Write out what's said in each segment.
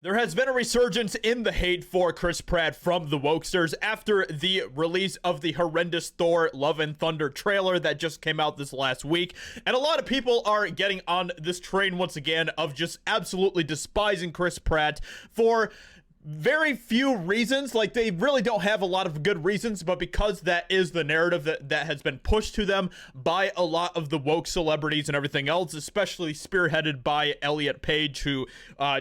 There has been a resurgence in the hate for Chris Pratt from the wokesters after the release of the horrendous Thor Love and Thunder trailer that just came out this last week. And a lot of people are getting on this train once again of just absolutely despising Chris Pratt for very few reasons. Like, they really don't have a lot of good reasons, but because that is the narrative that has been pushed to them by a lot of the woke celebrities and everything else, especially spearheaded by Elliot Page, who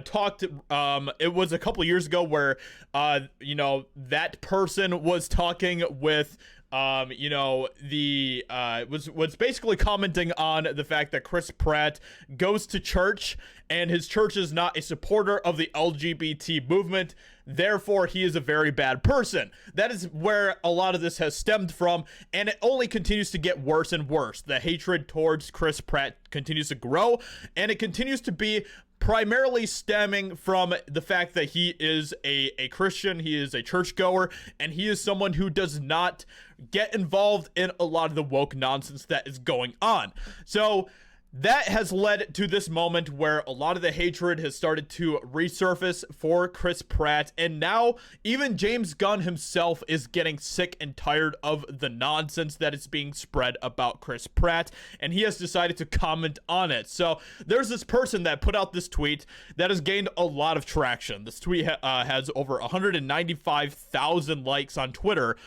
talked, it was a couple years ago where, that person was talking with was basically commenting on the fact that Chris Pratt goes to church and his church is not a supporter of the LGBT movement. Therefore, he is a very bad person. That is where a lot of this has stemmed from, and it only continues to get worse and worse. The hatred towards Chris Pratt continues to grow, and it continues to be primarily stemming from the fact that he is a Christian, he is a churchgoer, and he is someone who does not get involved in a lot of the woke nonsense that is going on. So that has led to this moment where a lot of the hatred has started to resurface for Chris Pratt, and now even James Gunn himself is getting sick and tired of the nonsense that is being spread about Chris Pratt, and he has decided to comment on it. So there's this person that put out this tweet that has gained a lot of traction. This tweet has over 195,000 likes on Twitter,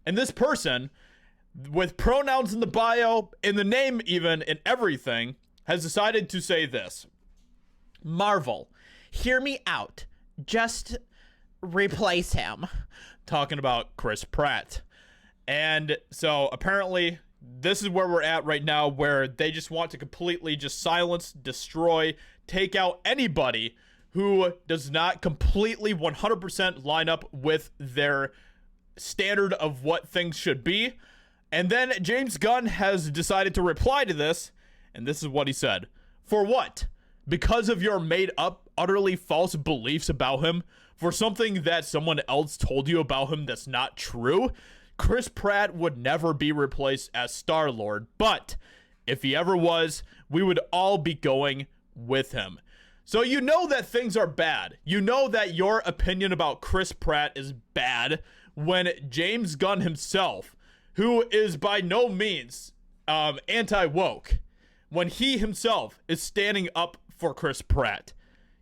and this person, with pronouns in the bio, in the name even, in everything, has decided to say this: Marvel, hear me out. Just replace him. Talking about Chris Pratt. And so apparently this is where we're at right now, where they just want to completely just silence, destroy, take out anybody who does not completely 100% line up with their standard of what things should be. And then James Gunn has decided to reply to this, and this is what he said. For what? Because of your made up, utterly false beliefs about him? For something that someone else told you about him that's not true? Chris Pratt would never be replaced as Star-Lord, but if he ever was, we would all be going with him. So you know that things are bad. You know that your opinion about Chris Pratt is bad when James Gunn himself, who is by no means anti-woke, when he himself is standing up for Chris Pratt.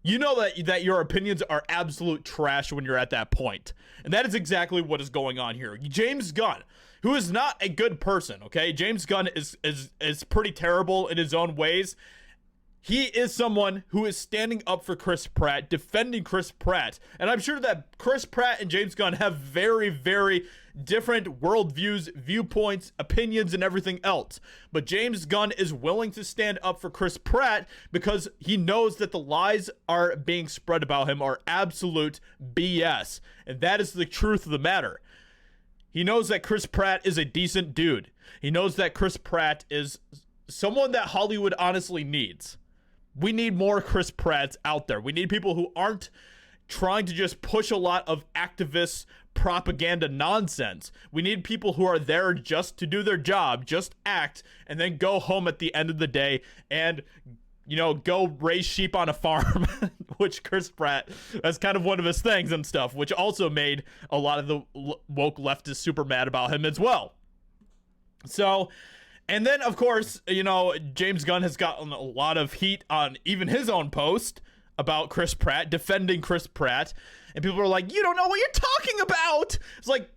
You know that your opinions are absolute trash when you're at that point. And that is exactly what is going on here. James Gunn, who is not a good person, okay? James Gunn is pretty terrible in his own ways. He is someone who is standing up for Chris Pratt, defending Chris Pratt. And I'm sure that Chris Pratt and James Gunn have very, very different worldviews, viewpoints, opinions, and everything else. But James Gunn is willing to stand up for Chris Pratt because he knows that the lies are being spread about him are absolute BS. And that is the truth of the matter. He knows that Chris Pratt is a decent dude. He knows that Chris Pratt is someone that Hollywood honestly needs. We need more Chris Pratts out there. We need people who aren't trying to just push a lot of activist propaganda nonsense. We need people who are there just to do their job, just act, and then go home at the end of the day and, go raise sheep on a farm, which Chris Pratt, that's kind of one of his things and stuff, which also made a lot of the woke leftists super mad about him as well. So, and then, of course, James Gunn has gotten a lot of heat on even his own post about Chris Pratt, defending Chris Pratt. And people are like, you don't know what you're talking about. It's like,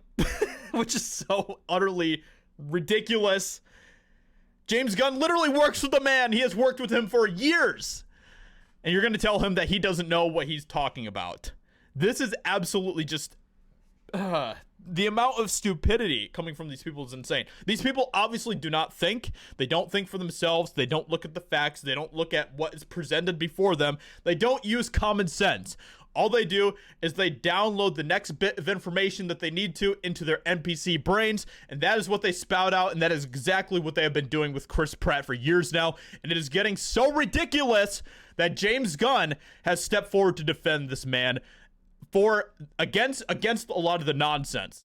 which is so utterly ridiculous. James Gunn literally works with the man. He has worked with him for years. And you're going to tell him that he doesn't know what he's talking about. This is absolutely just... the amount of stupidity coming from these people is insane. These people obviously do not think. They don't think for themselves. They don't look at the facts. They don't look at what is presented before them. They don't use common sense. All they do is they download the next bit of information that they need to into their NPC brains, and that is what they spout out, and that is exactly what they have been doing with Chris Pratt for years now, and it is getting so ridiculous that James Gunn has stepped forward to defend this man against a lot of the nonsense.